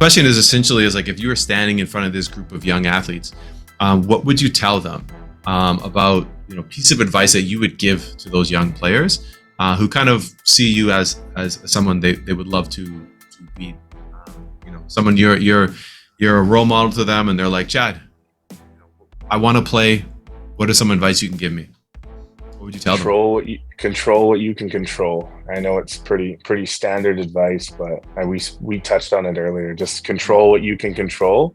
question is essentially is like, if you were standing in front of this group of young athletes, what would you tell them about, piece of advice that you would give to those young players who kind of see you as someone they would love to be, someone you're a role model to them, and they're like, Chad, I want to play. What is some advice you can give me? What would you tell them? Control what you can control. I know it's pretty standard advice, but we touched on it earlier. Just control what you can control,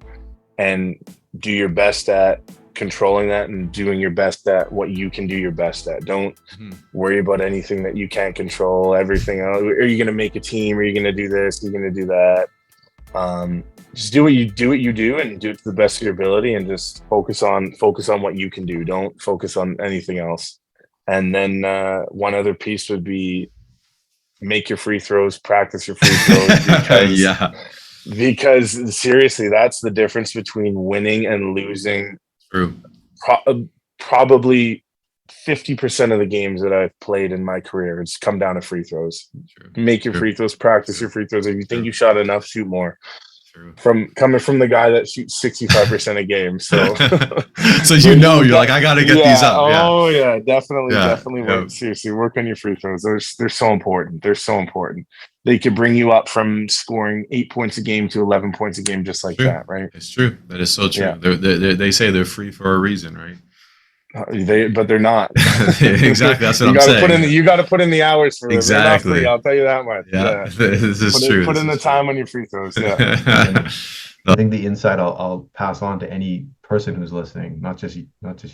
and do your best at controlling that, and doing your best at what you can do your best at. Don't worry about anything that you can't control. Everything else. Are you going to make a team? Are you going to do this? Are you going to do that? Just do what you do, and do it to the best of your ability, and just focus on what you can do. Don't focus on anything else. And then one other piece would be make your free throws, practice your free throws, because seriously, that's the difference between winning and losing. True. Probably 50% of the games that I've played in my career, it's come down to free throws. True. Make your free throws, practice your free throws. If you think you shot enough, shoot more. True. Coming from the guy that shoots 65% a game, so so you're like, I got to get these up. Oh yeah, definitely. Work, seriously, work on your free throws. They're so important. They could bring you up from scoring 8 points a game to 11 points a game, just like that, right? It's true. That is so true. Yeah. They say they're free for a reason, right? But they're not. Exactly. That's what I'm saying. You got to put in the hours for exactly. Free, I'll tell you that much. Yeah. This is true. Put in the time on your free throws. Yeah. I think the insight I'll pass on to any person who's listening, not just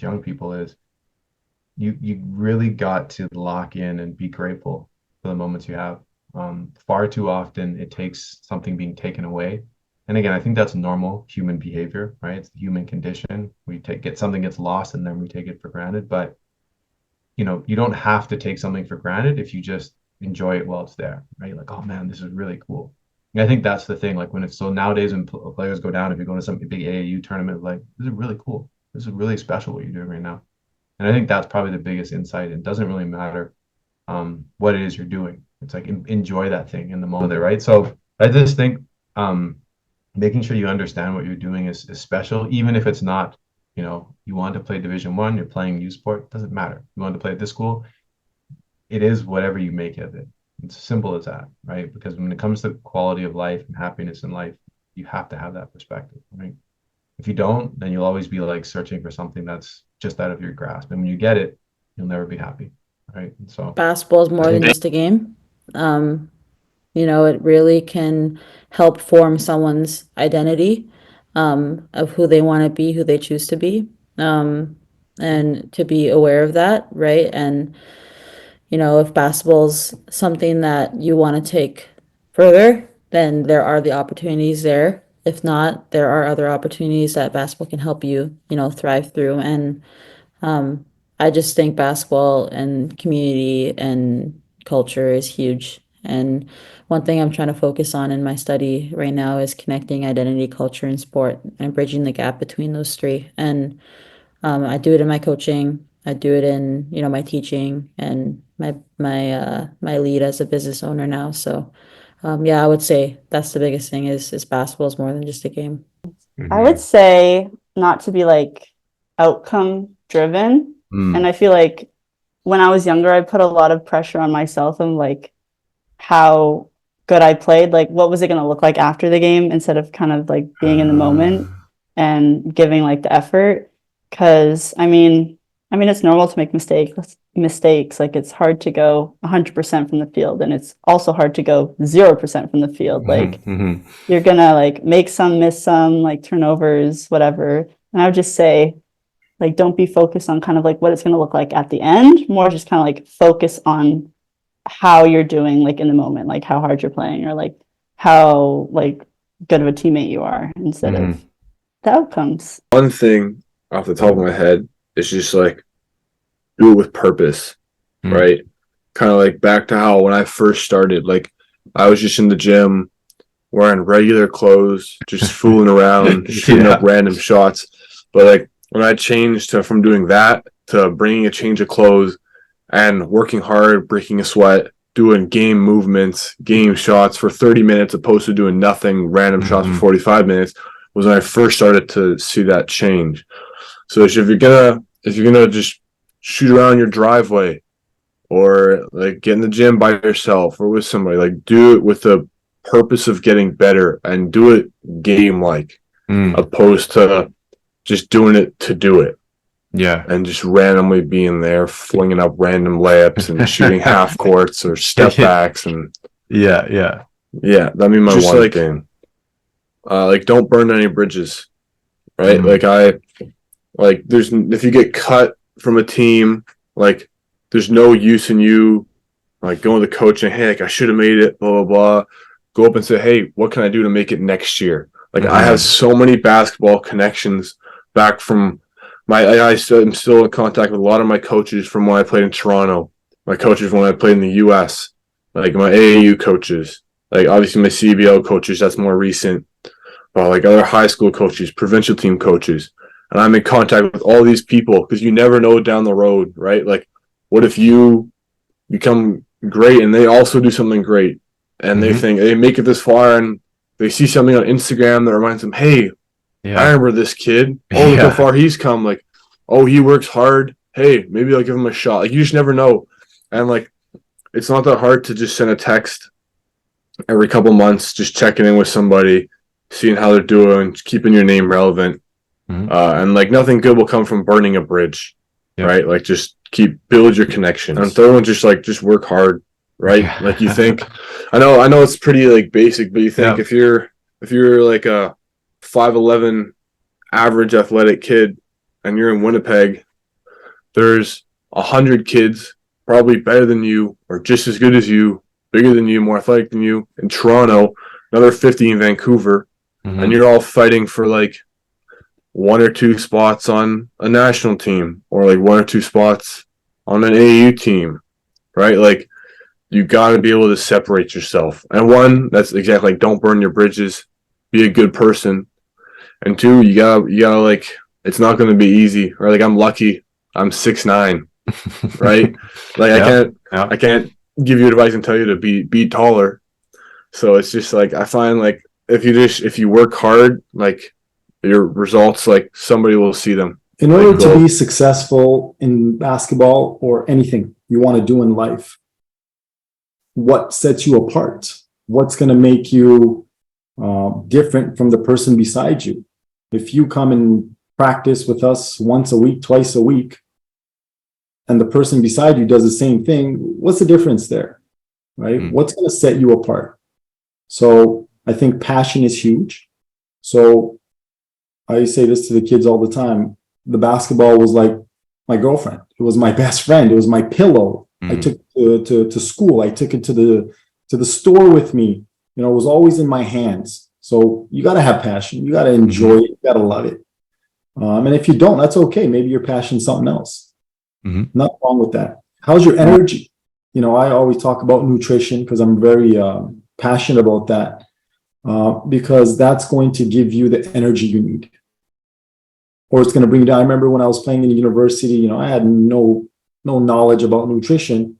young people, is you really got to lock in and be grateful for the moments you have. Far too often it takes something being taken away. And again, I think that's normal human behavior, right? It's the human condition. We get something gets lost, and then we take it for granted. But you don't have to take something for granted if you just enjoy it while it's there, right? Like, oh man, this is really cool. And I think that's the thing. Like nowadays when players go down, if you're going to some big AAU tournament, like, this is really cool. This is really special what you're doing right now. And I think that's probably the biggest insight. It doesn't really matter what it is you're doing. It's like enjoy that thing in the moment, right? So I just think making sure you understand what you're doing is special, even if it's not, you want to play Division I, you're playing U Sport, doesn't matter. You want to play at this school, it is whatever you make of it. It's as simple as that, right? Because when it comes to quality of life and happiness in life, you have to have that perspective, right? If you don't, then you'll always be like searching for something that's just out of your grasp. And when you get it, you'll never be happy, right? And so basketball is more than just a game. It really can help form someone's identity of who they want to be, who they choose to be, and to be aware of that, right? And, if basketball's something that you want to take further, then there are the opportunities there. If not, there are other opportunities that basketball can help you, thrive through. And I just think basketball and community and culture is huge. And one thing I'm trying to focus on in my study right now is connecting identity, culture, and sport, and bridging the gap between those three. And I do it in my coaching. I do it in my teaching and my lead as a business owner now. So I would say that's the biggest thing is basketball is more than just a game. Mm-hmm. I would say not to be like outcome driven. And I feel like when I was younger, I put a lot of pressure on myself and like how good I played, like what was it going to look like after the game, instead of kind of like being in the moment and giving like the effort. Because I mean it's normal to make mistakes. Like it's hard to go 100% from the field, and it's also hard to go 0% from the field. Like you're gonna like make some, miss some, like turnovers, whatever. And I would just say, like, don't be focused on kind of like what it's going to look like at the end, more just kind of like focus on how you're doing, like in the moment, like how hard you're playing, or like how like good of a teammate you are, instead of the outcomes. One thing off the top of my head is just like do it with purpose, right? Kind of like back to how when I first started, like I was just in the gym wearing regular clothes, just fooling around, shooting up random shots. But like when I changed from doing that to bringing a change of clothes and working hard, breaking a sweat, doing game movements, game shots for 30 minutes opposed to doing nothing, random shots for 45 minutes, was when I first started to see that change. So if you're gonna just shoot around your driveway or like get in the gym by yourself or with somebody, like do it with the purpose of getting better and do it game like opposed to just doing it to do it. Yeah. And just randomly being there, flinging up random layups and shooting half courts or step backs and yeah. That'd be my just one thing. Like don't burn any bridges, right? If you get cut from a team, like there's no use in you like going to the coach and, hey, like I should have made it, blah blah blah. Go up and say, hey, what can I do to make it next year? Like I have so many basketball connections back from I'm still in contact with a lot of my coaches from when I played in Toronto, my coaches when I played in the US, like my AAU coaches, like obviously my CBL coaches, that's more recent, like other high school coaches, provincial team coaches. And I'm in contact with all these people because you never know down the road, right? Like, what if you become great and they also do something great and they think they make it this far and they see something on Instagram that reminds them, hey, I remember this kid. Oh, look how far he's come. Like, oh, he works hard. Hey, maybe I'll give him a shot. Like, you just never know. And like, it's not that hard to just send a text every couple months, just checking in with somebody, seeing how they're doing, keeping your name relevant. And like, nothing good will come from burning a bridge, right? Like, just build your connections. And third one, just work hard, right? Like, you think, I know it's pretty like basic, but you think if you're like a 5'11" average athletic kid and you're in Winnipeg, there's 100 kids probably better than you or just as good as you, bigger than you, more athletic than you in Toronto, another 50 in Vancouver, and you're all fighting for like 1 or 2 spots on a national team or like 1 or 2 spots on an AAU team, right? Like, you got to be able to separate yourself. And one, that's exactly like, don't burn your bridges, be a good person. And 2, you gotta like, it's not going to be easy. Or like, I'm lucky, I'm 6'9", right? Like I can't give you advice and tell you to be taller. So it's just like, I find like if you work hard, like your results, like somebody will see them. In order to be successful in basketball or anything you want to do in life, what sets you apart? What's going to make you different from the person beside you? If you come and practice with us once a week, twice a week, and the person beside you does the same thing, what's the difference there, right? What's going to set you apart? So I think passion is huge. So I say this to the kids all the time. The basketball was like my girlfriend. It was my best friend. It was my pillow. I took it to school. I took it to the store with me. You know, it was always in my hands. So you got to have passion. You got to enjoy it. You got to love it. And if you don't, that's okay. Maybe your passion's something else. Nothing wrong with that. How's your energy? You know, I always talk about nutrition because I'm very passionate about that because that's going to give you the energy you need. Or it's going to bring you down. I remember when I was playing in university, you know, I had no knowledge about nutrition.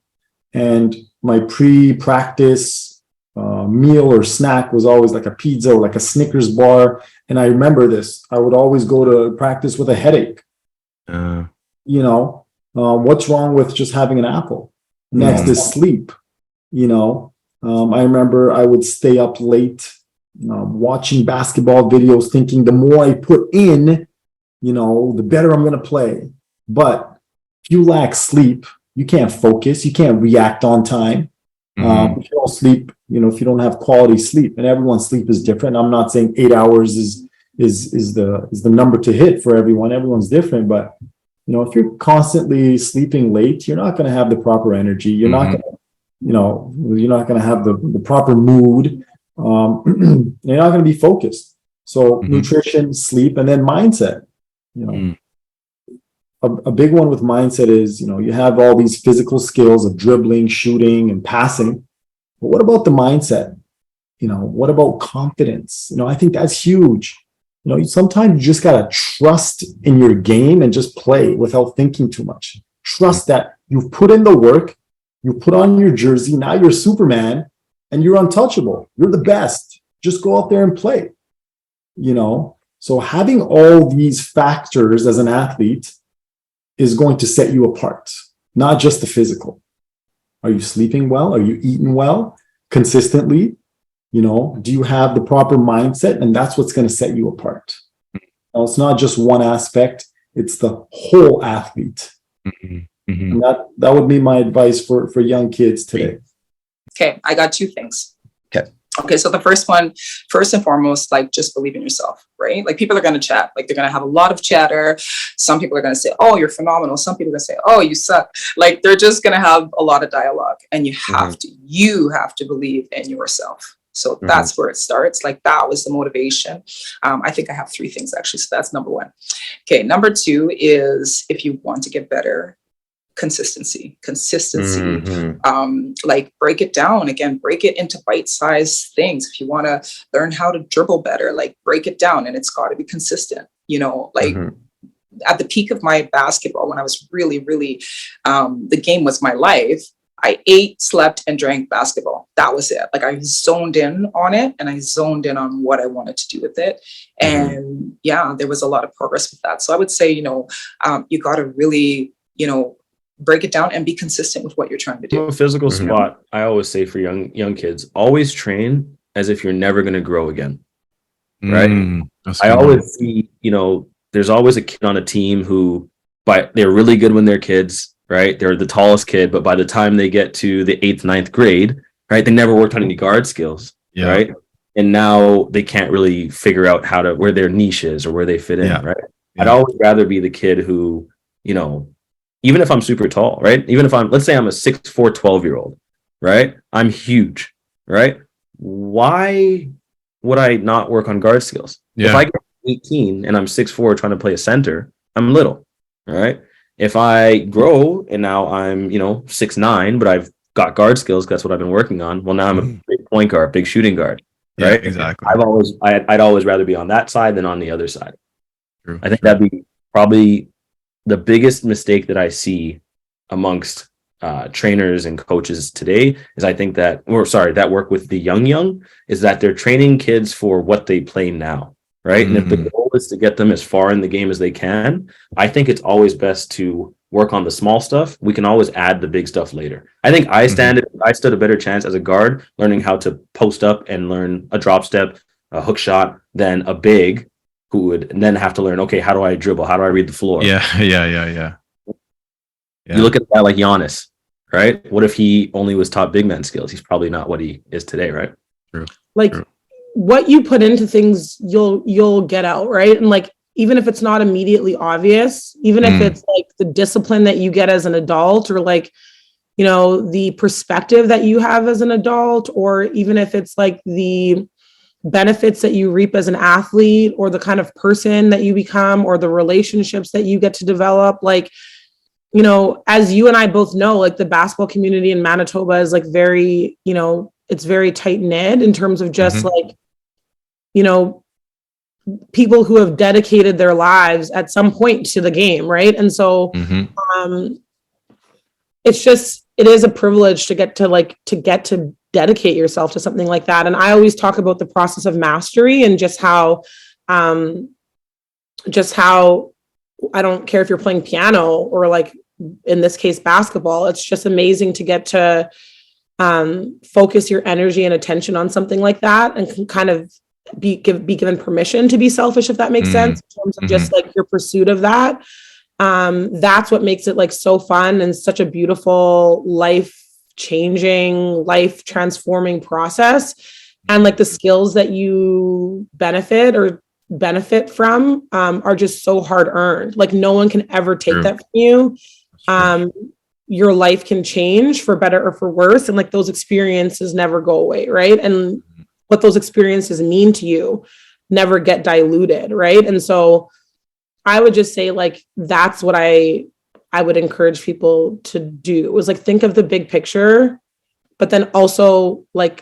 And my pre-practice meal or snack was always like a pizza or like a Snickers bar. And I remember this. I would always go to practice with a headache. You know, what's wrong with just having an apple? Next is sleep. You know, I remember I would stay up late watching basketball videos thinking the more I put in, you know, the better I'm going to play. But if you lack sleep, you can't focus. You can't react on time. If you don't sleep, you know, if you don't have quality sleep, and everyone's sleep is different. I'm not saying 8 hours is the number to hit for everyone. Everyone's different, but you know, if you're constantly sleeping late, you're not going to have the proper energy. You're not going to, you know, you're not going to have the proper mood. You're not going to be focused. So nutrition, sleep, and then mindset. You know, a big one with mindset is, you know, you have all these physical skills of dribbling, shooting, and passing. But what about the mindset? You know, what about confidence? You know, I think that's huge. You know, sometimes you just got to trust in your game and just play without thinking too much. Trust that you've put in the work You put on your jersey, now you're Superman and you're untouchable. You're the best. Just go out there and play. So having all these factors as an athlete is going to set you apart, not just the physical. Are you sleeping well? Are you eating well consistently? Do you have the proper mindset? And that's what's going to set you apart. Now, it's not just one aspect, it's the whole athlete. And that would be my advice for young kids today. Okay, I got two things. Okay, so the first one, first and foremost, like just believe in yourself, right? Like people are going to chat, like they're going to have a lot of chatter. Some people are going to say, oh, you're phenomenal. Some people are going to say, oh, you suck. Like they're just going to have a lot of dialogue, and you have to believe in yourself. So that's where it starts. Like that was the motivation. I think I have three things actually. So that's number one. Okay, number two is if you want to get better, consistency. Like break it down again, break it into bite-sized things. If you want to learn how to dribble better, like break it down, and it's got to be consistent, like at the peak of my basketball, when I was really, the game was my life. I ate, slept, and drank basketball. That was it. Like I zoned in on it, and I zoned in on what I wanted to do with it. And yeah, there was a lot of progress with that. So I would say, you got to really, break it down and be consistent with what you're trying to do. A physical spot, I always say for young kids, always train as if you're never going to grow again. Right? I always see, there's always a kid on a team who, they're really good when they're kids, right? They're the tallest kid, but by the time they get to the 8th, 9th grade, right, they never worked on any guard skills, right? And now they can't really figure out where their niche is or where they fit in, right? I'd always rather be the kid who, even if I'm super tall, right? Even if let's say I'm a 6'4", 12-year-old, right? I'm huge, right? Why would I not work on guard skills? If I get 18 and I'm 6'4", trying to play a center, I'm little, all right? If I grow and now I'm, 6'9", but I've got guard skills, that's what I've been working on. Well, now I'm a big point guard, big shooting guard, right? Yeah, exactly. I'd always rather be on that side than on the other side. I think that'd be probably the biggest mistake that I see amongst trainers and coaches today is that work with the young is that they're training kids for what they play now, right? And if the goal is to get them as far in the game as they can, I think it's always best to work on the small stuff. We can always add the big stuff later. I think I stood a better chance as a guard learning how to post up and learn a drop step, a hook shot than a big who would then have to learn, okay, how do I dribble? How do I read the floor? Yeah. You look at a guy like Giannis, right? What if he only was taught big man skills? He's probably not what he is today, right? True. What you put into things, you'll get out, right? And like, even if it's not immediately obvious, even if it's like the discipline that you get as an adult, or like, the perspective that you have as an adult, or even if it's like the benefits that you reap as an athlete, or the kind of person that you become, or the relationships that you get to develop, like, as you and I both know, like the basketball community in Manitoba is like very, it's very tight knit in terms of just like, people who have dedicated their lives at some point to the game. Right. And so, it is a privilege to get to dedicate yourself to something like that. And I always talk about the process of mastery and just how I don't care if you're playing piano or like in this case, basketball, it's just amazing to get to focus your energy and attention on something like that and can kind of be given permission to be selfish, if that makes sense, in terms of just like your pursuit of that. That's what makes it like so fun and such a beautiful life-changing, life-transforming process. And like the skills that you benefit from are just so hard earned. Like no one can ever take that from you. Your life can change for better or for worse. And like those experiences never go away. Right. And what those experiences mean to you never get diluted. Right. And so I would just say like, that's what I would encourage people to do, was like, think of the big picture, but then also like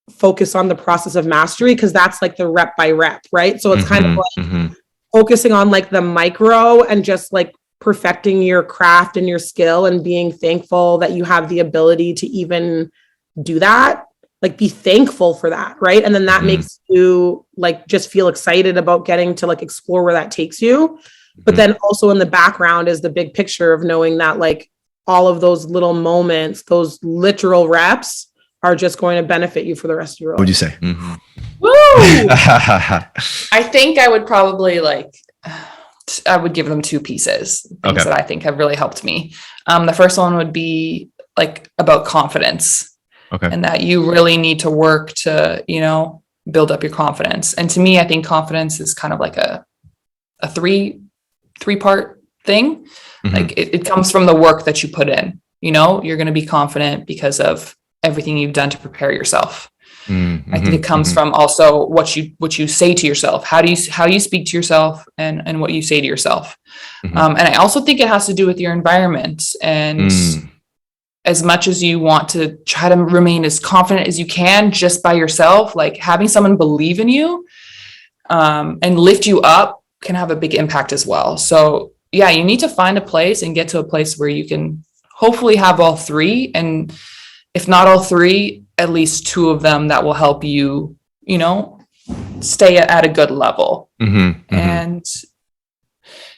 focus on the process of mastery. Cause that's like the rep by rep. Right. So it's kind of like focusing on like the micro and just like perfecting your craft and your skill and being thankful that you have the ability to even do that. Like, be thankful for that, right? And then that makes you like just feel excited about getting to like explore where that takes you. But then also in the background is the big picture of knowing that like all of those little moments, those literal reps are just going to benefit you for the rest of your life. What'd you say? Woo! I think I would probably I would give them two pieces, things that I think have really helped me. The first one would be like about confidence. Okay. And that you really need to work to, you know, build up your confidence. And to me, I think confidence is kind of like a three-part thing. Like it comes from the work that you put in. You know, you're going to be confident because of everything you've done to prepare yourself. I think it comes from also what you say to yourself, how you speak to yourself and what you say to yourself. And I also think it has to do with your environment. And as much as you want to try to remain as confident as you can just by yourself, like having someone believe in you and lift you up can have a big impact as well. So yeah, you need to find a place and get to a place where you can hopefully have all three. And if not all three, at least two of them that will help you, you know, stay at a good level. And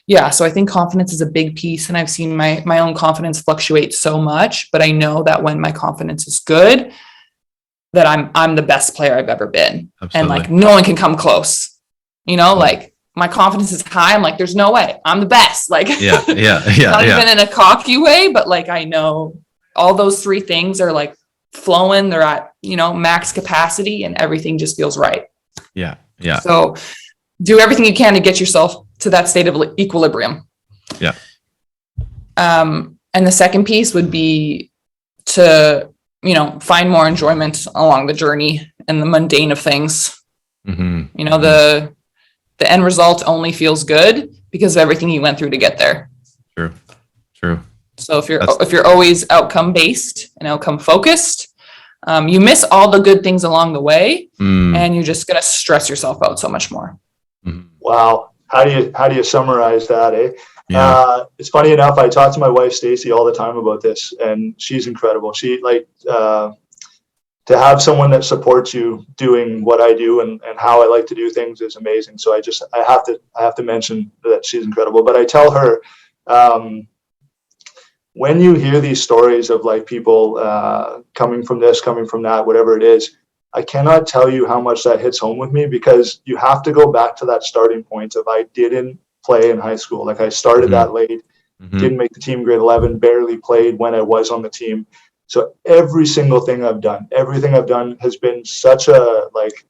yeah, so I think confidence is a big piece, and I've seen my own confidence fluctuate so much, but I know that when my confidence is good, that I'm the best player I've ever been. Absolutely. And like no one can come close. You know, like my confidence is high. I'm like, there's no way. I'm the best. Like not even in a cocky way, but like I know all those three things are like flowing. They're at, you know, max capacity, and everything just feels right. Yeah. So do everything you can to get yourself to that state of equilibrium. Yeah. And the second piece would be to, you know, find more enjoyment along the journey and the mundane of things. You know, the end result only feels good because of everything you went through to get there. True. So if you're always outcome based and outcome focused, you miss all the good things along the way, and you're just going to stress yourself out so much more. Wow. How do you summarize that, eh? Yeah. It's funny enough, I talk to my wife Stacy all the time about this, and she's incredible. She to have someone that supports you doing what I do and how I like to do things is amazing. So I have to mention that she's incredible. But I tell her, when you hear these stories of like people coming from this, coming from that, whatever it is, I cannot tell you how much that hits home with me, because you have to go back to that starting point of I didn't play in high school. Like I started that late, didn't make the team grade 11, barely played when I was on the team. So every single thing everything I've done has been such a like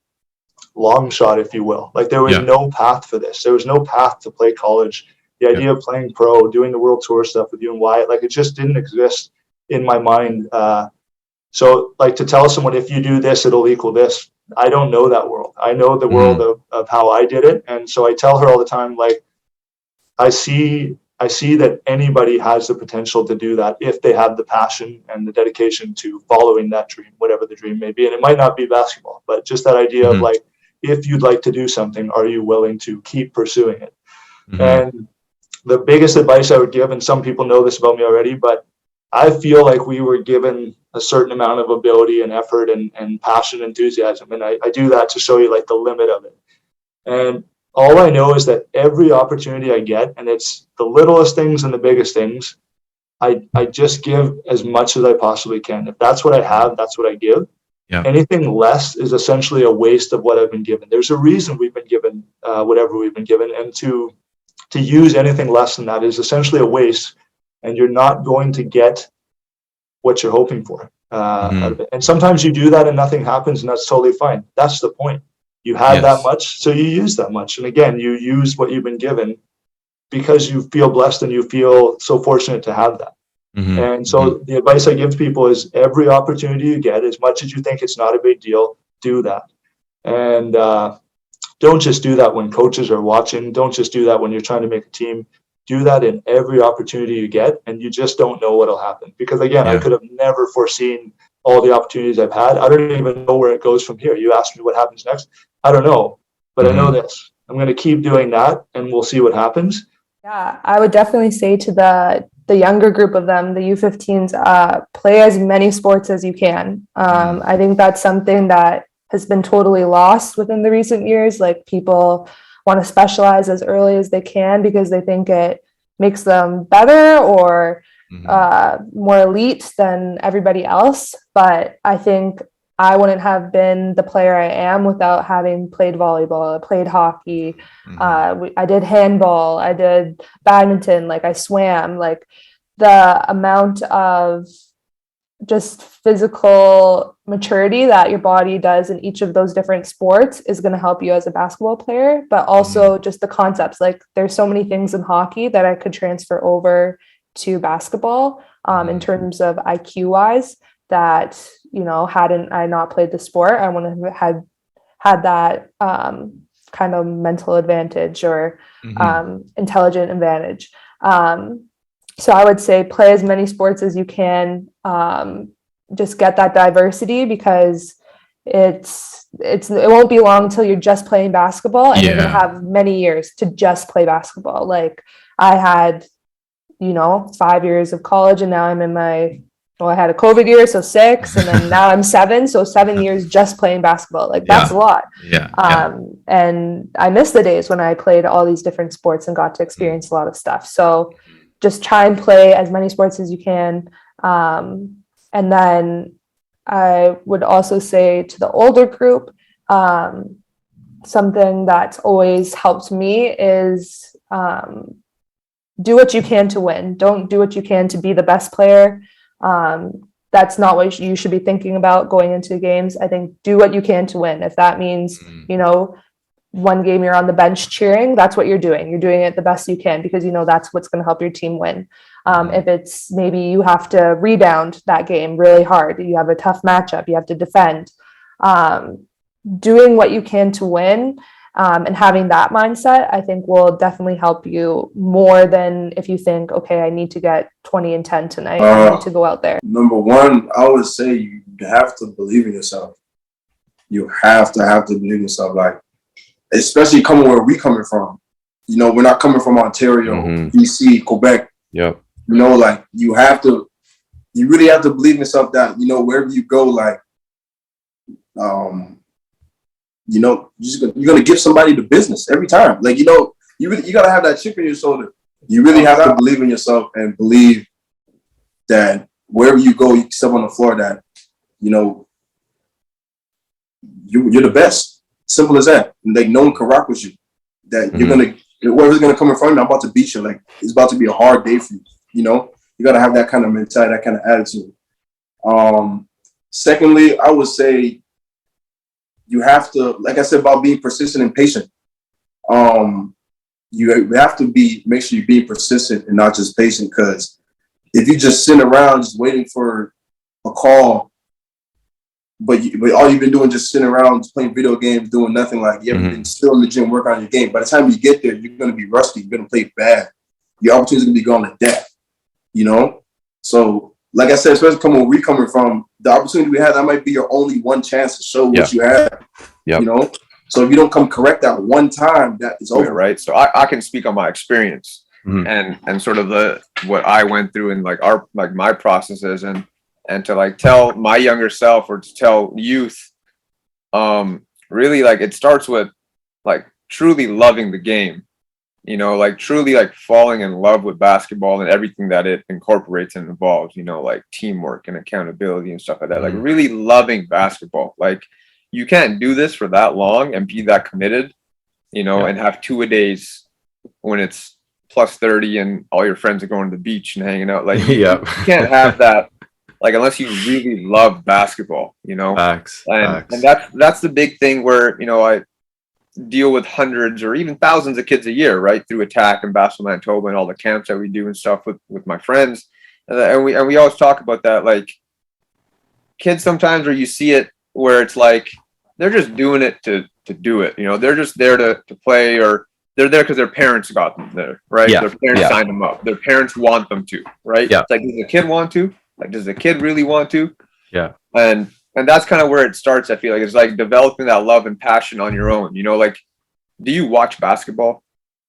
long shot, if you will. Like there was no path for this. There was no path to play college. The idea of playing pro, doing the world tour stuff with you and Wyatt, like it just didn't exist in my mind. So like to tell someone, if you do this, it'll equal this. I don't know that world. I know the world of how I did it. And so I tell her all the time, like, I see that anybody has the potential to do that if they have the passion and the dedication to following that dream, whatever the dream may be. And it might not be basketball, but just that idea of like, if you'd like to do something, are you willing to keep pursuing it? And the biggest advice I would give, and some people know this about me already, but I feel like we were given a certain amount of ability and effort and passion, enthusiasm. And I do that to show you like the limit of it. And all I know is that every opportunity I get, and it's the littlest things and the biggest things, I just give as much as I possibly can. If that's what I have, that's what I give. Yeah. Anything less is essentially a waste of what I've been given. There's a reason we've been given whatever we've been given. And to use anything less than that is essentially a waste. And you're not going to get what you're hoping for out of it. And sometimes you do that and nothing happens, and that's totally fine. That's the point. You had that much, so you use that much. And again, you use what you've been given because you feel blessed and you feel so fortunate to have that. And so the advice I give people is every opportunity you get, as much as you think it's not a big deal, do that. And don't just do that when coaches are watching. Don't just do that when you're trying to make a team. Do that in every opportunity you get, and you just don't know what'll happen. Because again, I could have never foreseen all the opportunities I've had. I don't even know where it goes from here. You asked me what happens next. I don't know, but I know this. I'm going to keep doing that, and we'll see what happens. Yeah, I would definitely say to the younger group of them, the U15s, play as many sports as you can. I think that's something that has been totally lost within the recent years. Like, people want to specialize as early as they can because they think it makes them better or more elite than everybody else. But I think I wouldn't have been the player I am without having played volleyball, I played hockey, I did handball, I did badminton, like I swam. Like, the amount of just physical maturity that your body does in each of those different sports is going to help you as a basketball player, but also just the concepts. Like, there's so many things in hockey that I could transfer over to basketball, in terms of IQ wise, that, you know, hadn't I not played the sport, I wouldn't have had that kind of mental advantage or intelligent advantage. So I would say play as many sports as you can. Just get that diversity, because it won't be long until you're just playing basketball, and you're gonna have many years to just play basketball. Like, I had, you know, 5 years of college, and now I'm in my, well, I had a COVID year, so 6, and then now I'm 7, so 7 years just playing basketball. Like, that's a lot. And I miss the days when I played all these different sports and got to experience a lot of stuff. So just try and play as many sports as you can. And then I would also say to the older group, something that's always helped me is do what you can to win. Don't do what you can to be the best player. That's not what you should be thinking about going into games. I think do what you can to win. If that means, you know, one game you're on the bench cheering, that's what you're doing. You're doing it the best you can, because you know that's what's going to help your team win. If it's maybe you have to rebound that game really hard, you have a tough matchup, you have to defend, doing what you can to win, and having that mindset, I think, will definitely help you more than if you think, okay, I need to get 20 and 10 tonight. I need to go out there. Number one, I would say you have to believe in yourself. You have to believe in yourself. Like, especially coming where we coming from. You know, we're not coming from Ontario, BC, Quebec. Yep. You know, like, you really have to believe in yourself that, you know, wherever you go, like, you know, you're going to give somebody the business every time. Like, you know, you got to have that chip in your shoulder. You really have to believe in yourself and believe that wherever you go, you step on the floor, that, you know, you're the best. Simple as that. Like, no one can rock with you. That you're going to, whoever's going to come in front of me, I'm about to beat you. Like, it's about to be a hard day for you. You know, you got to have that kind of mentality, that kind of attitude. Secondly, I would say you have to, like I said, about being persistent and patient. You have to make sure you're being persistent and not just patient, because if you just sit around just waiting for a call, but all you've been doing just sitting around just playing video games, doing nothing, like you haven't been still in the gym, work on your game. By the time you get there, you're going to be rusty. You're going to play bad. Your opportunities are going to be gone like that, you know? So, like I said, especially where we coming from, the opportunity we have, that might be your only one chance to show what you have, you know? So if you don't come correct that one time, that is over. Right. So I can speak on my experience and sort of what I went through and like my processes and to like tell my younger self or to tell youth, really, like, it starts with like truly loving the game, you know, like truly like falling in love with basketball and everything that it incorporates and involves, you know, like teamwork and accountability and stuff like that, like really loving basketball. Like, you can't do this for that long and be that committed, you know, and have 2-a-days when it's plus 30 and all your friends are going to the beach and hanging out. Like, you can't have that, like, unless you really love basketball, you know. Facts. And that's the big thing where, you know, I deal with hundreds or even thousands of kids a year, right, through Attack and Basketball Manitoba and all the camps that we do and stuff with my friends. And we always talk about that, like, kids sometimes where you see it where it's like they're just doing it to do it, you know, they're just there to play, or they're there because their parents got them there, right? Their parents signed them up. Their parents want them to, right? It's like, does the kid want to? Like, does the kid really want to? And that's kind of where it starts. I feel like it's like developing that love and passion on your own, you know, like, do you watch basketball?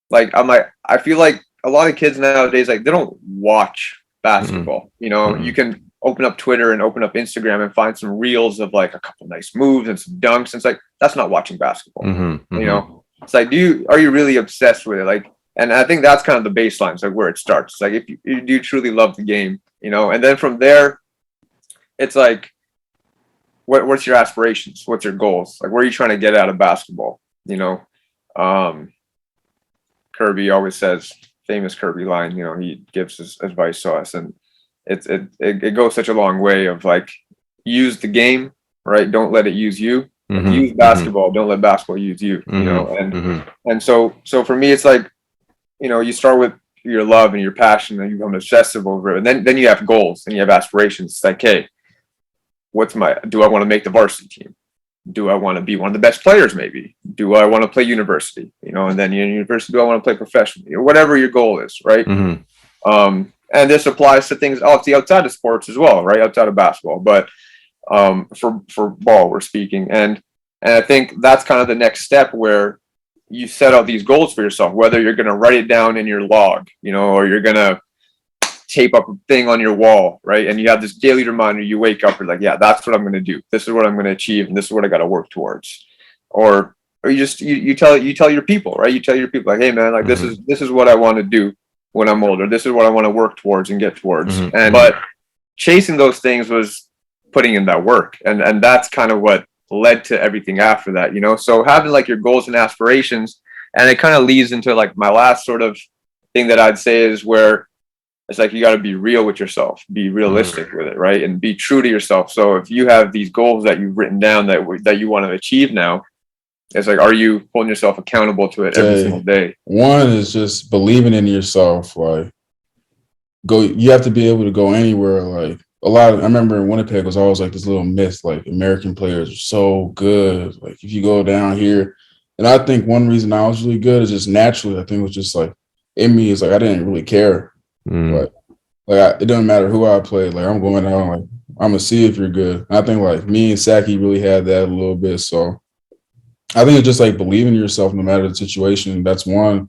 Like, I feel like a lot of kids nowadays, like they don't watch basketball. You know, you can open up Twitter and open up Instagram and find some reels of like a couple nice moves and some dunks. And it's like, that's not watching basketball. You know, it's like, are you really obsessed with it? Like, and I think that's kind of the baseline. It's like where it starts. It's like, if you do truly love the game, you know, and then from there, it's like, what's your aspirations? What's your goals? Like, where are you trying to get out of basketball? You know, Kirby always says, famous Kirby line, you know, he gives his advice to us, and it goes such a long way of like, use the game, right? Don't let it use you. Use basketball. Don't let basketball use you. You know, and so for me, it's like, you know, you start with your love and your passion, and you become obsessive over it, and then you have goals and you have aspirations. It's like, hey, do I want to make the varsity team? Do I want to be one of the best players? Maybe. Do I want to play university? You know, and then in university, do I want to play professionally, or whatever your goal is, right? And this applies to things obviously outside of sports as well, right? Outside of basketball, but for ball, we're speaking, and I think that's kind of the next step where you set out these goals for yourself, whether you're going to write it down in your log, you know, or you're going to tape up a thing on your wall, right? And you have this daily reminder. You wake up, you're like, yeah, that's what I'm going to do. This is what I'm going to achieve, and this is what I got to work towards. Or you just you tell your people, right? You tell your people, like, hey man, like this is what I want to do when I'm older. This is what I want to work towards and get towards. And but chasing those things was putting in that work, and that's kind of what led to everything after that, you know. So having like your goals and aspirations, and it kind of leads into like my last sort of thing that I'd say is where it's like, you got to be real with yourself, be realistic with it, right? And be true to yourself. So if you have these goals that you've written down that you want to achieve now, it's like, are you holding yourself accountable to it every single day? One is just believing in yourself. Like, you have to be able to go anywhere. Like, I remember in Winnipeg was always like this little myth, like American players are so good. Like, if you go down here, and I think one reason I was really good is just naturally, I think it was just like in me, is like I didn't really care. Like it doesn't matter who I play. Like, I'm going out, like I'm gonna see if you're good. And I think like me and Saki really had that a little bit. So I think it's just like believing in yourself no matter the situation. That's one.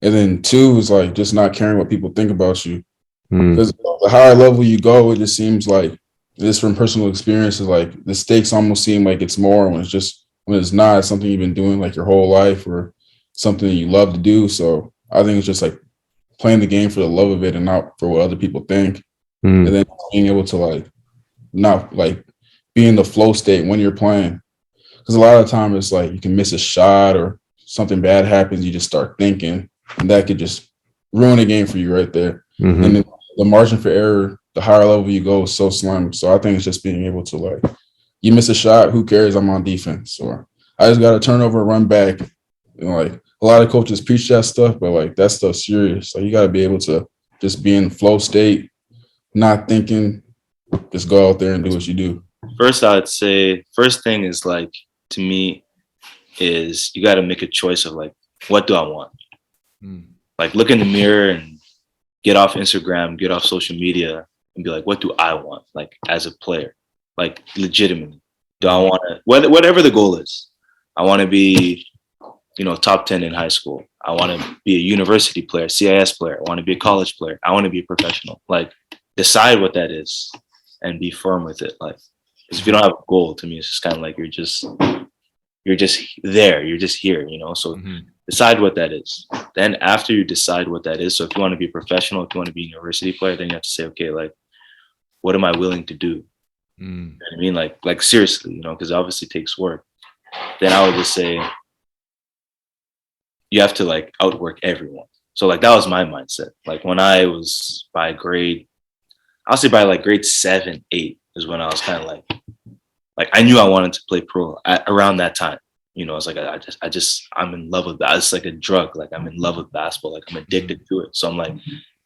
And then two is like just not caring what people think about you. Because the higher level you go, it just seems like, this from personal experiences, like the stakes almost seem like it's more when it's not. It's something you've been doing like your whole life, or something you love to do. So I think it's just like playing the game for the love of it and not for what other people think. And then being able to like not like be in the flow state when you're playing. Because a lot of the time it's like you can miss a shot or something bad happens, you just start thinking, and that could just ruin a game for you right there. And then the margin for error, the higher level you go, is so slim. So I think it's just being able to like, you miss a shot, who cares? I'm on defense, or I just got to turn over, run back. You know, like a lot of coaches preach that stuff, but like that stuff's serious. So you got to be able to just be in flow state, not thinking, just go out there and do what you do. First, I'd say first thing is like, to me, is you got to make a choice of like, what do I want? Like, look in the mirror and get off Instagram, get off social media, and be like, what do I want? Like, as a player, like legitimately, do I want to, whatever the goal is, I want to be, you know, top 10 in high school. I want to be a university player, CIS player. I want to be a college player. I want to be a professional. Like, decide what that is and be firm with it. Like, because if you don't have a goal, to me, it's just kind of like you're just there. You're just here, you know? So decide what that is. Then after you decide what that is, so if you want to be a professional, if you want to be a university player, then you have to say, okay, like, what am I willing to do? You know what I mean? Like seriously, you know, because it obviously takes work. Then I would just say, you have to like outwork everyone. So like that was my mindset. Like when I was by grade 7, 8 is when I was kind of like I knew I wanted to play pro around that time. You know, it's like I'm in love with that. It's like a drug. Like I'm in love with basketball. Like I'm addicted to it. So I'm like,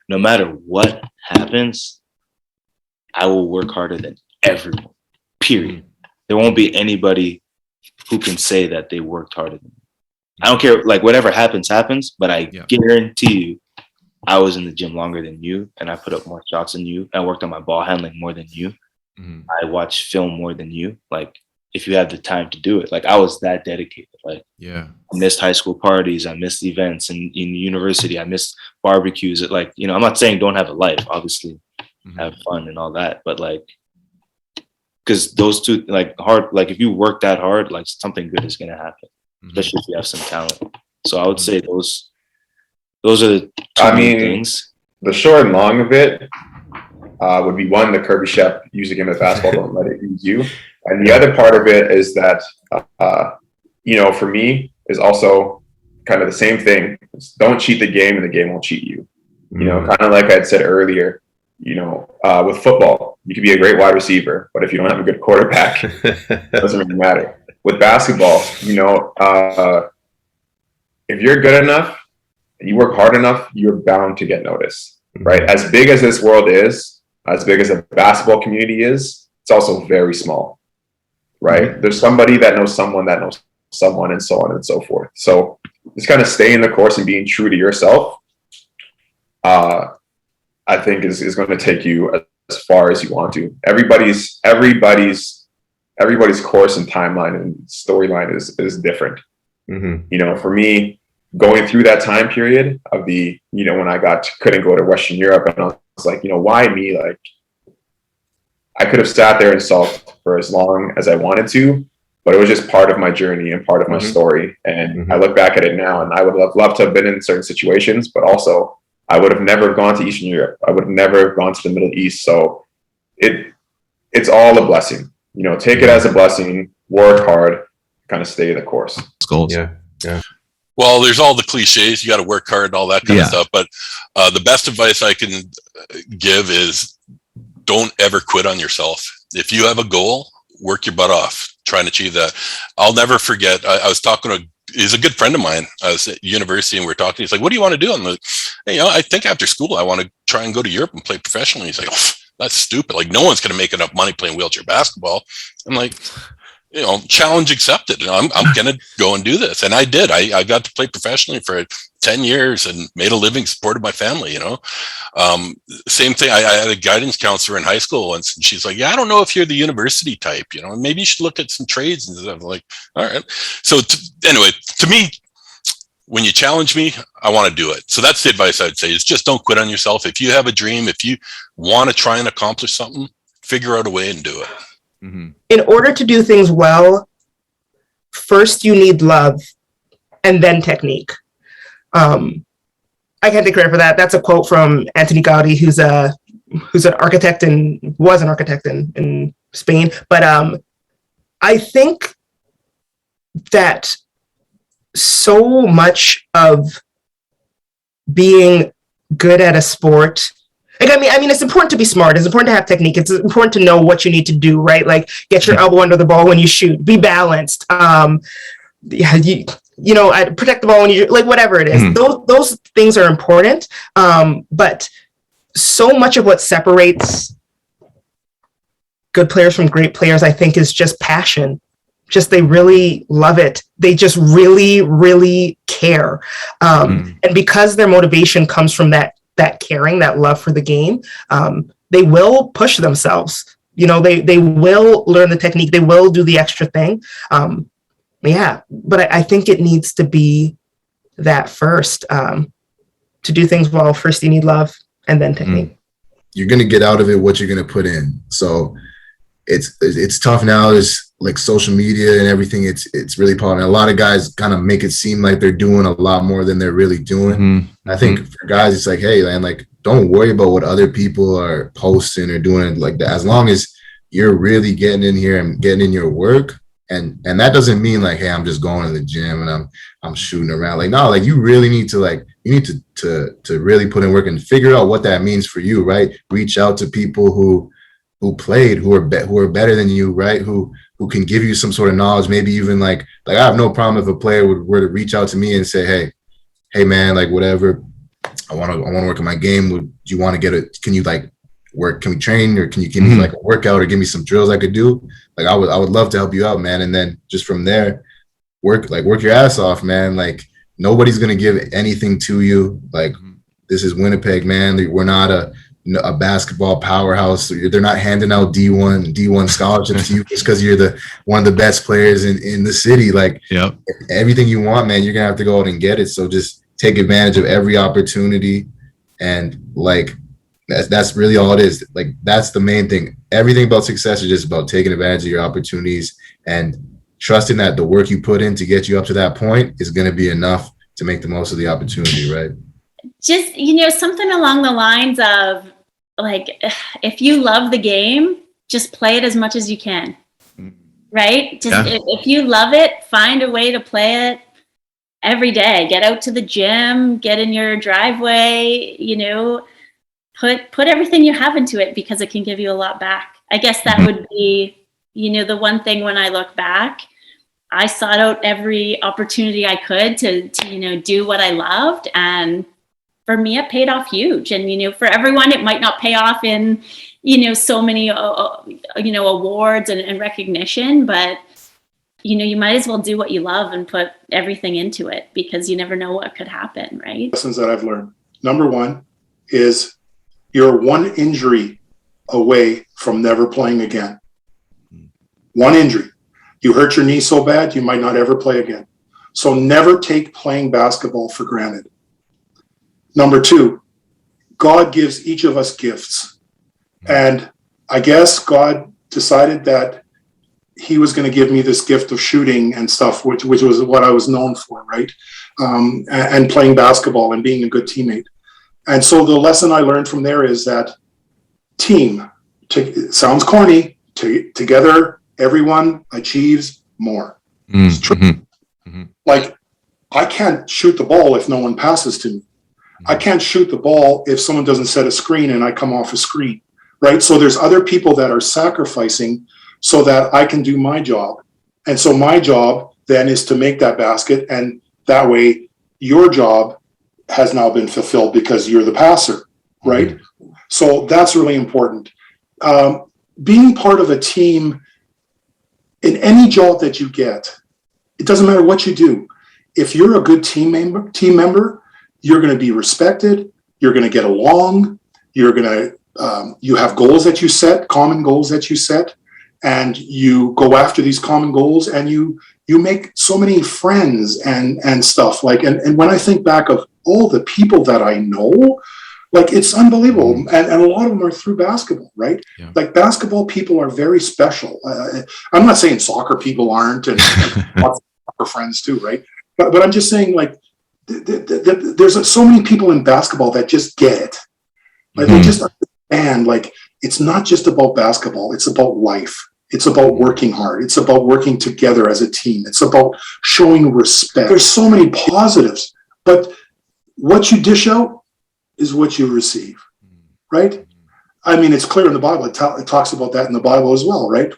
no matter what happens, I will work harder than everyone. Period. There won't be anybody who can say that they worked harder than me. I don't care, like whatever happens, but I guarantee you, I was in the gym longer than you, and I put up more shots than you. I worked on my ball handling more than you. I watched film more than you. Like, if you have the time to do it. Like I was that dedicated. Like yeah, I missed high school parties, I missed events in university, I missed barbecues. Like, you know, I'm not saying don't have a life, obviously have fun and all that, but like, because those two, like hard, like if you work that hard, like something good is gonna happen, especially if you have some talent. So I would say those are the two main things. The short and long of it would be one, the Kirby Shep, use the game of basketball, don't let it use you. And the other part of it is that, you know, for me is also kind of the same thing. Don't cheat the game and the game won't cheat you. You know, kind of like I had said earlier, you know, with football, you could be a great wide receiver, but if you don't have a good quarterback, it doesn't really matter. With basketball, you know, if you're good enough, and you work hard enough, you're bound to get noticed, right? As big as this world is, as big as the basketball community is, it's also very small, right? There's somebody that knows someone that knows someone, and so on and so forth. So just kind of staying the course and being true to yourself, I think is going to take you as far as you want to. Everybody's course and timeline and storyline is different. You know, for me, going through that time period of the, you know, when I couldn't go to Western Europe, and I was like, you know, why me? Like, I could have sat there and sulked for as long as I wanted to, but it was just part of my journey and part of my story. And I look back at it now, and I would have loved to have been in certain situations, but also I would have never gone to Eastern Europe. I would have never gone to the Middle East. So it's all a blessing. You know, take it as a blessing, work hard, kind of stay the course. Goals. Yeah. Well, there's all the cliches. You got to work hard and all that kind of stuff. But the best advice I can give is don't ever quit on yourself. If you have a goal, work your butt off. Try and achieve that. I'll never forget. I was talking to he's a good friend of mine. I was at university and we were talking. He's like, "What do you want to do?" I'm like, "Hey, you know, I think after school I want to try and go to Europe and play professionally." He's like, "Oh, that's stupid. Like, no one's going to make enough money playing wheelchair basketball." I'm like, you know, challenge accepted. You know, I'm going to go and do this. And I did. I got to play professionally for 10 years and made a living, supported my family, you know. Same thing. I had a guidance counselor in high school once, and she's like, "Yeah, I don't know if you're the university type, you know, maybe you should look at some trades." And stuff. I'm like, all right. So anyway, to me, when you challenge me, I want to do it. So that's the advice I'd say is just don't quit on yourself. If you have a dream, if you want to try and accomplish something, figure out a way and do it. In order to do things well, first you need love and then technique. I can't take credit for that. That's a quote from Anthony Gaudi, who's an architect and was an architect in Spain. But I think that so much of being good at a sport, like, I mean, it's important to be smart. It's important to have technique. It's important to know what you need to do, right? Like, get your elbow under the ball when you shoot. Be balanced. You know, protect the ball when you, like, whatever it is. Those things are important. But so much of what separates good players from great players, I think, is just passion. Just they really love it. They just really, really care. And because their motivation comes from that caring, that love for the game, they will push themselves. You know, they will learn the technique. They will do the extra thing. Yeah, but I think it needs to be that first. To do things well, first you need love and then technique. You're going to get out of it what you're going to put in. So it's tough now. There's like social media and everything. It's really popular. A lot of guys kind of make it seem like they're doing a lot more than they're really doing. I think for guys, it's like, hey, man, like, don't worry about what other people are posting or doing like that. As long as you're really getting in here and getting in your work. And that doesn't mean like, hey, I'm just going to the gym and I'm shooting around. Like, no, like, you really need to, like, you need to really put in work and figure out what that means for you, right? Reach out to people who played, who are better than you, right? Who can give you some sort of knowledge. Maybe even like I have no problem if a player were to reach out to me and say, hey man, like, whatever, I want to work on my game. Do you want to can you like work? Can we train, or can you give me like a workout or give me some drills I could do? Like, I would love to help you out, man. And then just from there, work your ass off, man. Like, nobody's going to give anything to you. Like, this is Winnipeg, man. We're not a basketball powerhouse. They're not handing out D1 scholarships to you just because you're one of the best players in the city. Like, everything you want, man, you're gonna have to go out and get it. So just take advantage of every opportunity, and like that's really all it is. Like, that's the main thing. Everything about success is just about taking advantage of your opportunities and trusting that the work you put in to get you up to that point is going to be enough to make the most of the opportunity, right? Just, something along the lines of, like, if you love the game, just play it as much as you can, right? Just if you love it, find a way to play it every day. Get out to the gym, get in your driveway, put everything you have into it, because it can give you a lot back. I guess that would be, the one thing when I look back, I sought out every opportunity I could to do what I loved. And for me, it paid off huge. And, for everyone, it might not pay off in, so many, awards and recognition, but, you might as well do what you love and put everything into it, because you never know what could happen, right? Lessons that I've learned. Number one is you're one injury away from never playing again. One injury. You hurt your knee so bad, you might not ever play again. So never take playing basketball for granted. Number two, God gives each of us gifts. And I guess God decided that he was going to give me this gift of shooting and stuff, which was what I was known for, right? And playing basketball and being a good teammate. And so the lesson I learned from there is that team, sounds corny, together, everyone achieves more. It's true. Like, I can't shoot the ball if no one passes to me. I can't shoot the ball if someone doesn't set a screen and I come off a screen, right? So there's other people that are sacrificing so that I can do my job. And so my job then is to make that basket, and that way your job has now been fulfilled because you're the passer, right? So that's really important. Being part of a team in any job that you get, it doesn't matter what you do. If you're a good team member, you're going to be respected. You're going to get along. You're going to, you have goals that you set, common goals that you set, and you go after these common goals, and you make so many friends and stuff. Like, and when I think back of all the people that I know, like, it's unbelievable. And a lot of them are through basketball, right? Like, basketball people are very special. I'm not saying soccer people aren't, and lots of soccer friends too, right? But I'm just saying, like, there's so many people in basketball that just get it. Like, they just understand, like, it's not just about basketball. It's about life. It's about working hard. It's about working together as a team. It's about showing respect. There's so many positives, but what you dish out is what you receive, right? I mean, it's clear in the Bible. It talks about that in the Bible as well, right?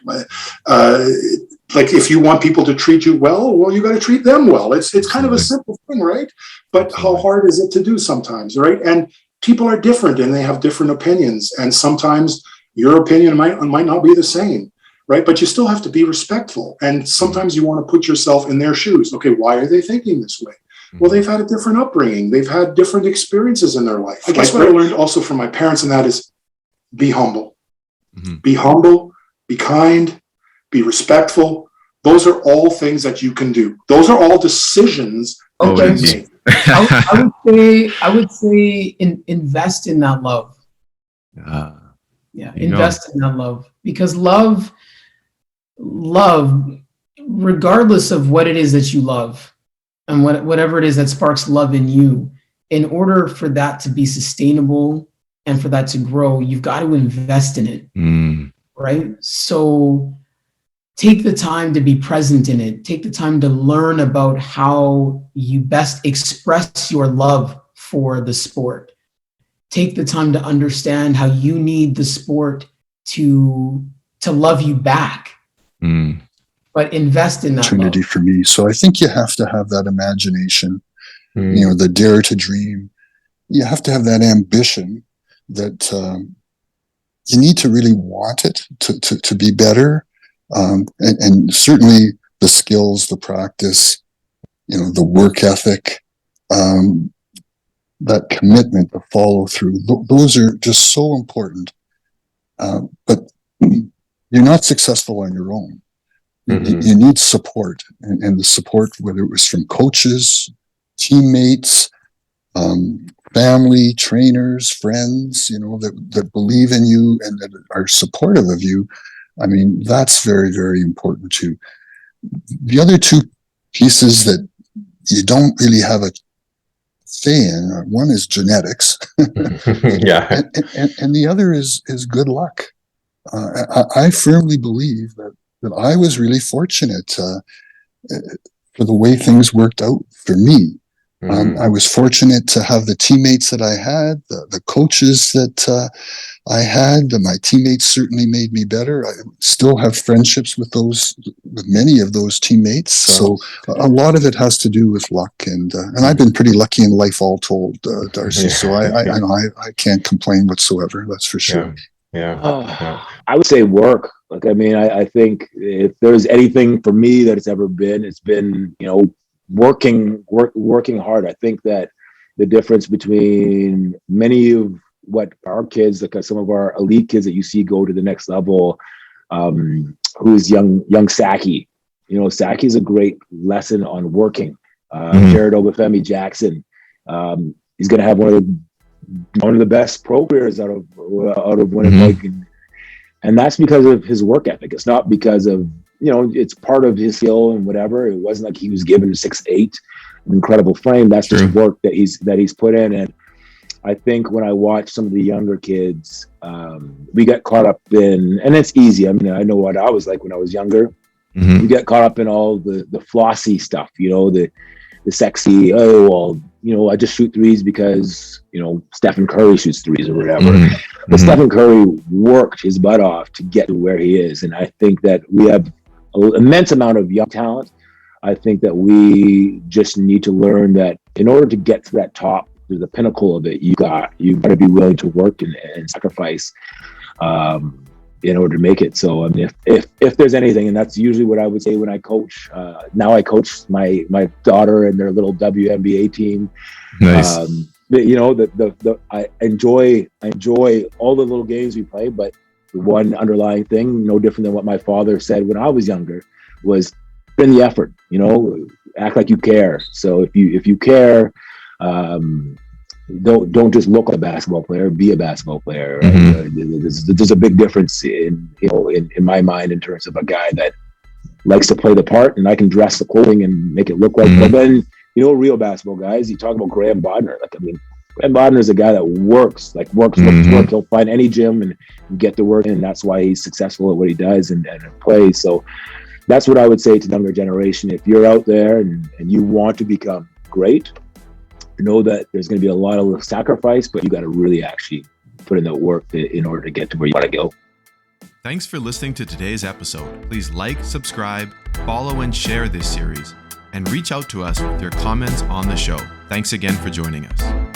Like, if you want people to treat you well, you got to treat them well. It's kind of a simple thing, right? But how hard is it to do sometimes, right? And people are different, and they have different opinions. And sometimes your opinion might not be the same, right? But you still have to be respectful. And sometimes you want to put yourself in their shoes. Okay, why are they thinking this way? Well, they've had a different upbringing. They've had different experiences in their life. I guess what I learned also from my parents, and that is be humble. Be humble, be kind, be respectful. Those are all things that you can do. Those are all decisions that you make. I would say invest in that love. Invest in that love, because love, regardless of what it is that you love, and whatever it is that sparks love in you, in order for that to be sustainable and for that to grow, you've got to invest in it, right? So take the time to be present in it. Take the time to learn about how you best express your love for the sport. Take the time to understand how you need the sport to love you back. But invest in that opportunity for me. So I think you have to have that imagination, the dare to dream. You have to have that ambition that you need to really want it to be better. And certainly the skills, the practice, the work ethic. that commitment, the follow through. Those are just so important. But you're not successful on your own. You need support, and the support, whether it was from coaches, teammates, family, trainers, friends, that believe in you and that are supportive of you. I mean, that's very, very important too. The other two pieces that you don't really have a say in, one is genetics, Yeah. and the other is good luck. I firmly believe that I was really fortunate for the way things worked out for me. I was fortunate to have the teammates that I had, the coaches that I had. My teammates certainly made me better. I still have friendships with many of those teammates. So a lot of it has to do with luck, and I've been pretty lucky in life, all told, Darcy. So I can't complain whatsoever. That's for sure. Yeah. I would say work. Like, I mean, I think if there's anything for me that it's ever been, it's been, working hard. I think that the difference between many of what our kids, like some of our elite kids that you see go to the next level, who's young Saki. Saki's a great lesson on working. Jared Obafemi Jackson, he's going to have one of the best pro players out of Winnipeg, and that's because of his work ethic. It's not because of it's part of his skill and whatever. It wasn't like he was given 6'8", an incredible frame. That's just work that he's put in. And I think when I watch some of the younger kids, we get caught up in, and it's easy. I mean, I know what I was like when I was younger. We get caught up in all the flossy stuff, the sexy, I just shoot threes because, Stephen Curry shoots threes or whatever. But Stephen Curry worked his butt off to get to where he is. And I think that we have an immense amount of young talent. I think that we just need to learn that in order to get to that top, to the pinnacle of it, you've got to be willing to work and sacrifice in order to make it. So I mean, if there's anything, and that's usually what I would say when I coach. Now I coach my daughter and their little WNBA team. Nice. I enjoy all the little games we play, but the one underlying thing, no different than what my father said when I was younger, was put in the effort. Act like you care. So if you care, don't just look like a basketball player. Be a basketball player. Right? There's a big difference in my mind in terms of a guy that likes to play the part, and I can dress the clothing and make it look like. But then real basketball guys. You talk about Graham Bodner. Graham Bodner is a guy that works. He'll find any gym and get to work, and that's why he's successful at what he does and plays. So that's what I would say to the younger generation. If you're out there and you want to become great, know that there's going to be a lot of sacrifice, but you got to really actually put in the work in order to get to where you want to go. Thanks for listening to today's episode. Please like, subscribe, follow, and share this series, and reach out to us with your comments on the show. Thanks again for joining us.